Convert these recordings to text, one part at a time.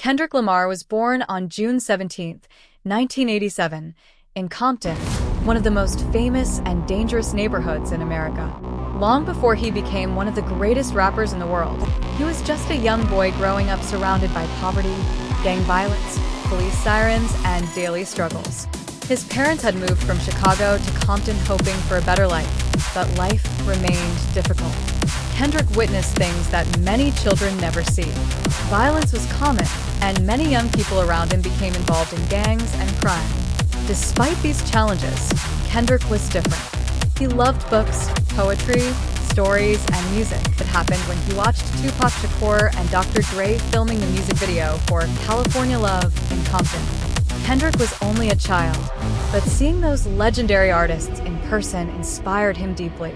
Kendrick Lamar was born on June 17, 1987, in Compton, one of the most famous and dangerous neighborhoods in America. Long before he became one of the greatest rappers in the world, he was just a young boy growing up surrounded by poverty, gang violence, police sirens, and daily struggles. His parents had moved from Chicago to Compton hoping for a better life, but life remained difficult. Kendrick witnessed things that many children never see. Violence was common, and many young people around him became involved in gangs and crime. Despite these challenges, Kendrick was different. He loved books, poetry, stories, and music. It happened when he watched Tupac Shakur and Dr. Dre filming the music video for California Love in Compton. Kendrick was only a child, but seeing those legendary artists in person inspired him deeply.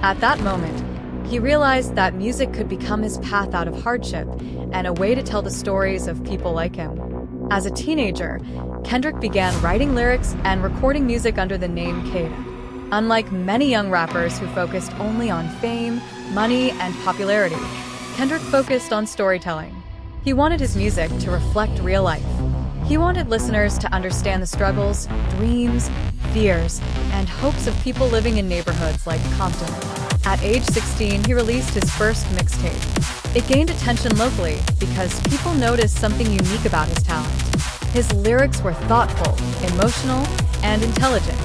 At that moment, he realized that music could become his path out of hardship and a way to tell the stories of people like him. As a teenager, Kendrick began writing lyrics and recording music under the name Kada. Unlike many young rappers who focused only on fame, money, and popularity, Kendrick focused on storytelling. He wanted his music to reflect real life. He wanted listeners to understand the struggles, dreams, fears, and hopes of people living in neighborhoods like Compton. At age 16, he released his first mixtape. It gained attention locally because people noticed something unique about his talent. His lyrics were thoughtful, emotional, and intelligent.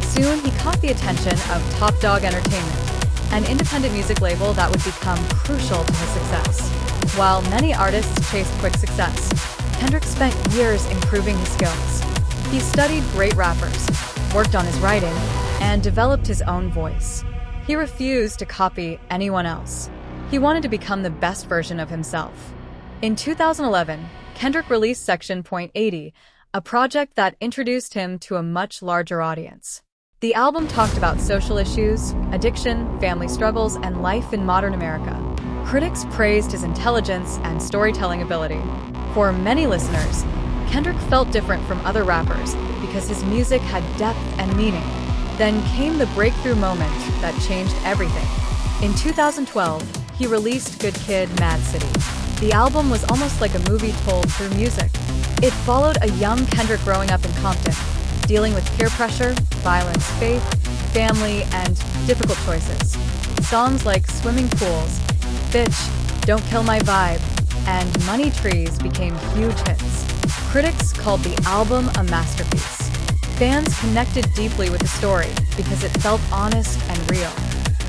Soon, he caught the attention of Top Dog Entertainment, an independent music label that would become crucial to his success. While many artists chased quick success, Kendrick spent years improving his skills. He studied great rappers, worked on his writing, and developed his own voice. He refused to copy anyone else. He wanted to become the best version of himself. In 2011, Kendrick released Section .80, a project that introduced him to a much larger audience. The album talked about social issues, addiction, family struggles, and life in modern America. Critics praised his intelligence and storytelling ability. For many listeners, Kendrick felt different from other rappers because his music had depth and meaning. Then came the breakthrough moment that changed everything. In 2012, he released Good Kid, Mad City. The album was almost like a movie told through music. It followed a young Kendrick growing up in Compton, dealing with peer pressure, violence, faith, family, and difficult choices. Songs like Swimming Pools, Bitch, Don't Kill My Vibe, and Money Trees became huge hits. Critics called the album a masterpiece. Fans connected deeply with the story because it felt honest and real.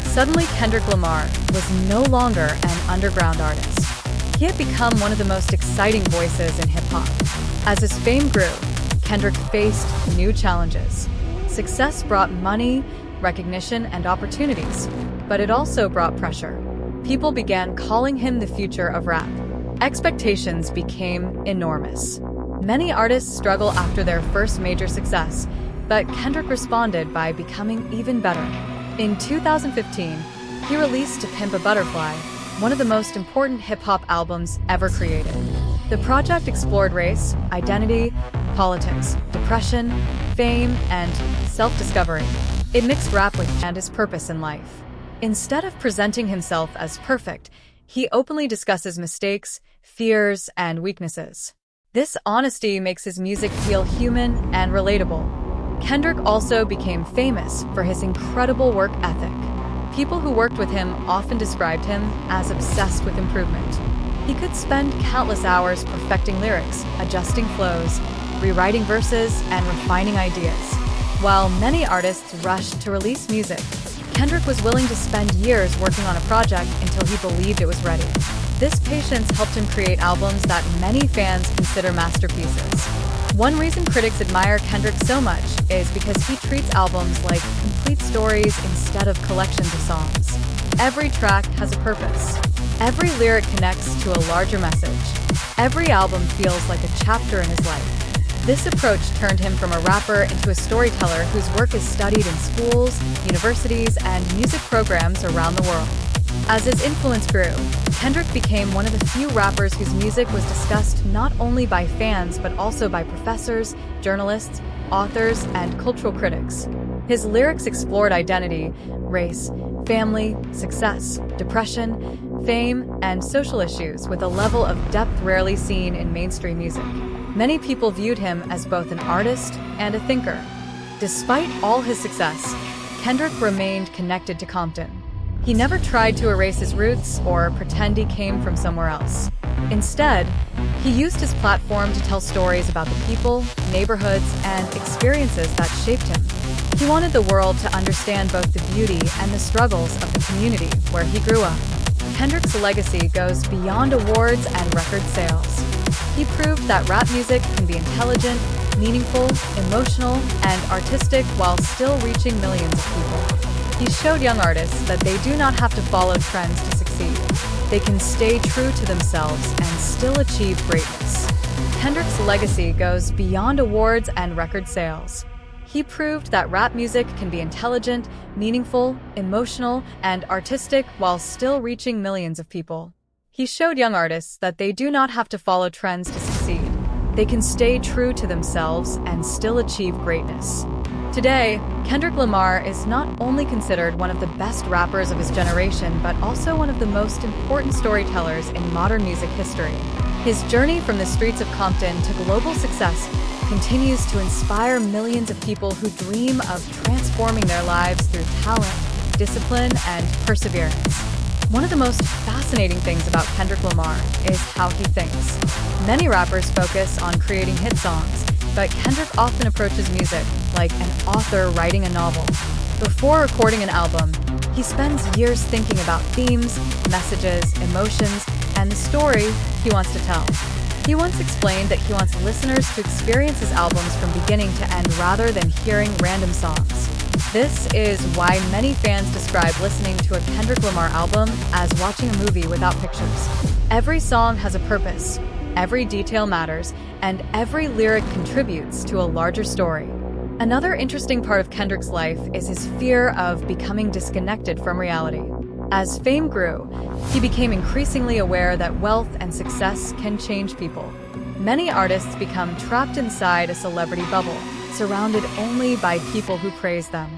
Suddenly, Kendrick Lamar was no longer an underground artist. He had become one of the most exciting voices in hip-hop. As his fame grew, Kendrick faced new challenges. Success brought money, recognition, and opportunities, but it also brought pressure. People began calling him the future of rap. Expectations became enormous. Many artists struggle after their first major success, but Kendrick responded by becoming even better. In 2015, he released To Pimp a Butterfly, one of the most important hip-hop albums ever created. The project explored race, identity, politics, depression, fame, and self-discovery. It mixed rap with and his purpose in life. Instead of presenting himself as perfect, he openly discusses mistakes, fears, and weaknesses. This honesty makes his music feel human and relatable. Kendrick also became famous for his incredible work ethic. People who worked with him often described him as obsessed with improvement. He could spend countless hours perfecting lyrics, adjusting flows, rewriting verses, and refining ideas. While many artists rushed to release music, Kendrick was willing to spend years working on a project until he believed it was ready. This patience helped him create albums that many fans consider masterpieces. One reason critics admire Kendrick so much is because he treats albums like complete stories instead of collections of songs. Every track has a purpose. Every lyric connects to a larger message. Every album feels like a chapter in his life. This approach turned him from a rapper into a storyteller whose work is studied in schools, universities, and music programs around the world. As his influence grew, Kendrick became one of the few rappers whose music was discussed not only by fans but also by professors, journalists, authors, and cultural critics. His lyrics explored identity, race, family, success, depression, fame, and social issues with a level of depth rarely seen in mainstream music. Many people viewed him as both an artist and a thinker. Despite all his success, Kendrick remained connected to Compton. He never tried to erase his roots or pretend he came from somewhere else. Instead, he used his platform to tell stories about the people, neighborhoods, and experiences that shaped him. He wanted the world to understand both the beauty and the struggles of the community where he grew up. Kendrick's legacy goes beyond awards and record sales. He proved that rap music can be intelligent, meaningful, emotional, and artistic while still reaching millions of people. He showed young artists that they do not have to follow trends to succeed. They can stay true to themselves and still achieve greatness. Kendrick's legacy goes beyond awards and record sales. He proved that rap music can be intelligent, meaningful, emotional, and artistic while still reaching millions of people. He showed young artists that they do not have to follow trends to succeed. They can stay true to themselves and still achieve greatness. Today, Kendrick Lamar is not only considered one of the best rappers of his generation, but also one of the most important storytellers in modern music history. His journey from the streets of Compton to global success continues to inspire millions of people who dream of transforming their lives through talent, discipline, and perseverance. One of the most fascinating things about Kendrick Lamar is how he thinks. Many rappers focus on creating hit songs, but Kendrick often approaches music like an author writing a novel. Before recording an album, he spends years thinking about themes, messages, emotions, and the story he wants to tell. He once explained that he wants listeners to experience his albums from beginning to end rather than hearing random songs. This is why many fans describe listening to a Kendrick Lamar album as watching a movie without pictures. Every song has a purpose, every detail matters, and every lyric contributes to a larger story. Another interesting part of Kendrick's life is his fear of becoming disconnected from reality. As fame grew, he became increasingly aware that wealth and success can change people. Many artists become trapped inside a celebrity bubble, surrounded only by people who praise them.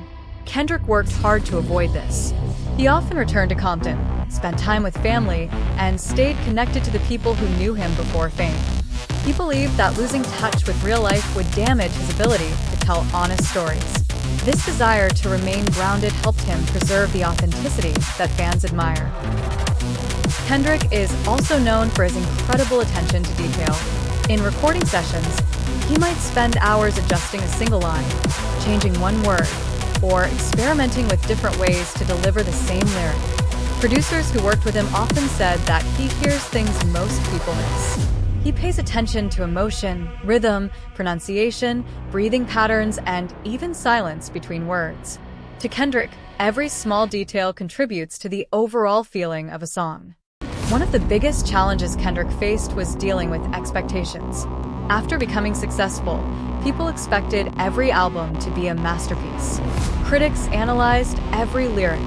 Kendrick worked hard to avoid this. He often returned to Compton, spent time with family, and stayed connected to the people who knew him before fame. He believed that losing touch with real life would damage his ability to tell honest stories. This desire to remain grounded helped him preserve the authenticity that fans admire. Kendrick is also known for his incredible attention to detail. In recording sessions, he might spend hours adjusting a single line, changing one word, or experimenting with different ways to deliver the same lyric. Producers who worked with him often said that he hears things most people miss. He pays attention to emotion, rhythm, pronunciation, breathing patterns, and even silence between words. To Kendrick, every small detail contributes to the overall feeling of a song. One of the biggest challenges Kendrick faced was dealing with expectations. After becoming successful, people expected every album to be a masterpiece. Critics analyzed every lyric.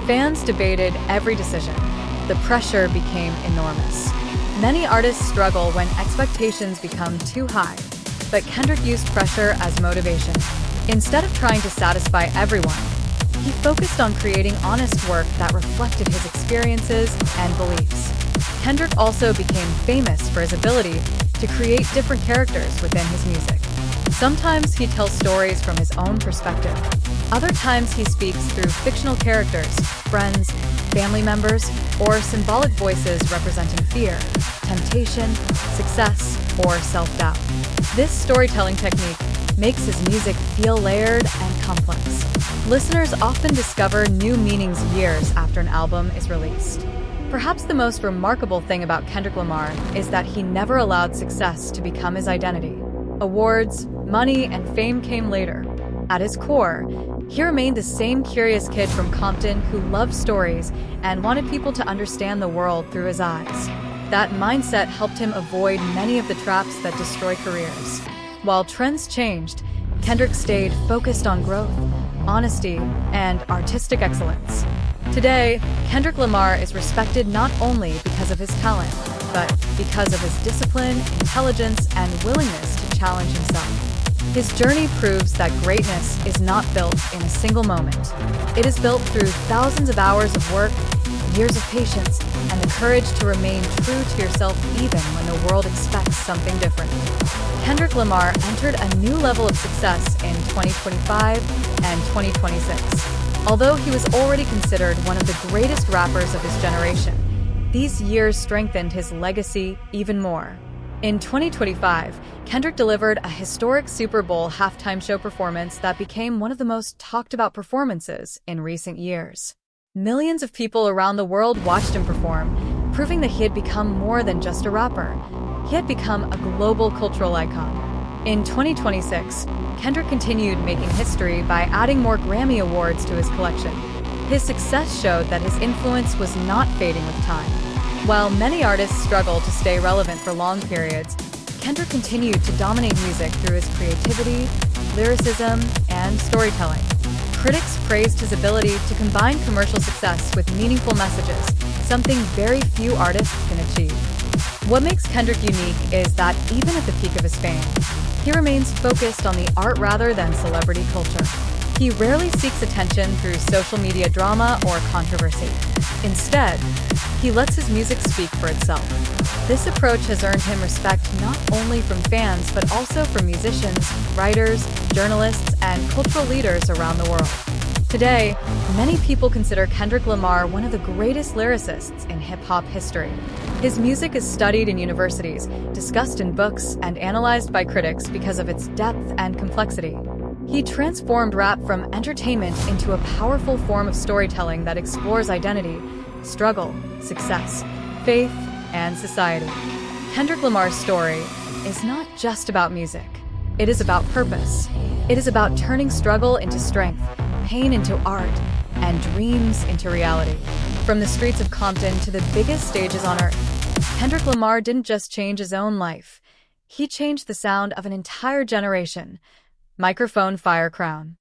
Fans debated every decision. The pressure became enormous. Many artists struggle when expectations become too high, but Kendrick used pressure as motivation. Instead of trying to satisfy everyone, he focused on creating honest work that reflected his experiences and beliefs. Kendrick also became famous for his ability to create different characters within his music. Sometimes he tells stories from his own perspective. Other times he speaks through fictional characters, friends, family members, or symbolic voices representing fear, temptation, success, or self-doubt. This storytelling technique makes his music feel layered and complex. Listeners often discover new meanings years after an album is released. Perhaps the most remarkable thing about Kendrick Lamar is that he never allowed success to become his identity. Awards, money, and fame came later. At his core, he remained the same curious kid from Compton who loved stories and wanted people to understand the world through his eyes. That mindset helped him avoid many of the traps that destroy careers. While trends changed, Kendrick stayed focused on growth, honesty, and artistic excellence. Today, Kendrick Lamar is respected not only because of his talent, but because of his discipline, intelligence, and willingness to challenge himself. His journey proves that greatness is not built in a single moment. It is built through thousands of hours of work, years of patience, and the courage to remain true to yourself even when the world expects something different. Kendrick Lamar entered a new level of success in 2025 and 2026. Although he was already considered one of the greatest rappers of his generation, these years strengthened his legacy even more. In 2025, Kendrick delivered a historic Super Bowl halftime show performance that became one of the most talked-about performances in recent years. Millions of people around the world watched him perform, proving that he had become more than just a rapper. He had become a global cultural icon. In 2026, Kendrick continued making history by adding more Grammy Awards to his collection. His success showed that his influence was not fading with time. While many artists struggle to stay relevant for long periods, Kendrick continued to dominate music through his creativity, lyricism, and storytelling. Critics praised his ability to combine commercial success with meaningful messages, something very few artists can achieve. What makes Kendrick unique is that even at the peak of his fame, he remains focused on the art rather than celebrity culture. He rarely seeks attention through social media drama or controversy. Instead, he lets his music speak for itself. This approach has earned him respect not only from fans but also from musicians, writers, journalists, and cultural leaders around the world. Today, many people consider Kendrick Lamar one of the greatest lyricists in hip-hop history. His music is studied in universities, discussed in books, and analyzed by critics because of its depth and complexity. He transformed rap from entertainment into a powerful form of storytelling that explores identity, struggle, success, faith, and society. Kendrick Lamar's story is not just about music. It is about purpose. It is about turning struggle into strength, pain into art, and dreams into reality. From the streets of Compton to the biggest stages on earth, Kendrick Lamar didn't just change his own life. He changed the sound of an entire generation. Microphone Fire Crown.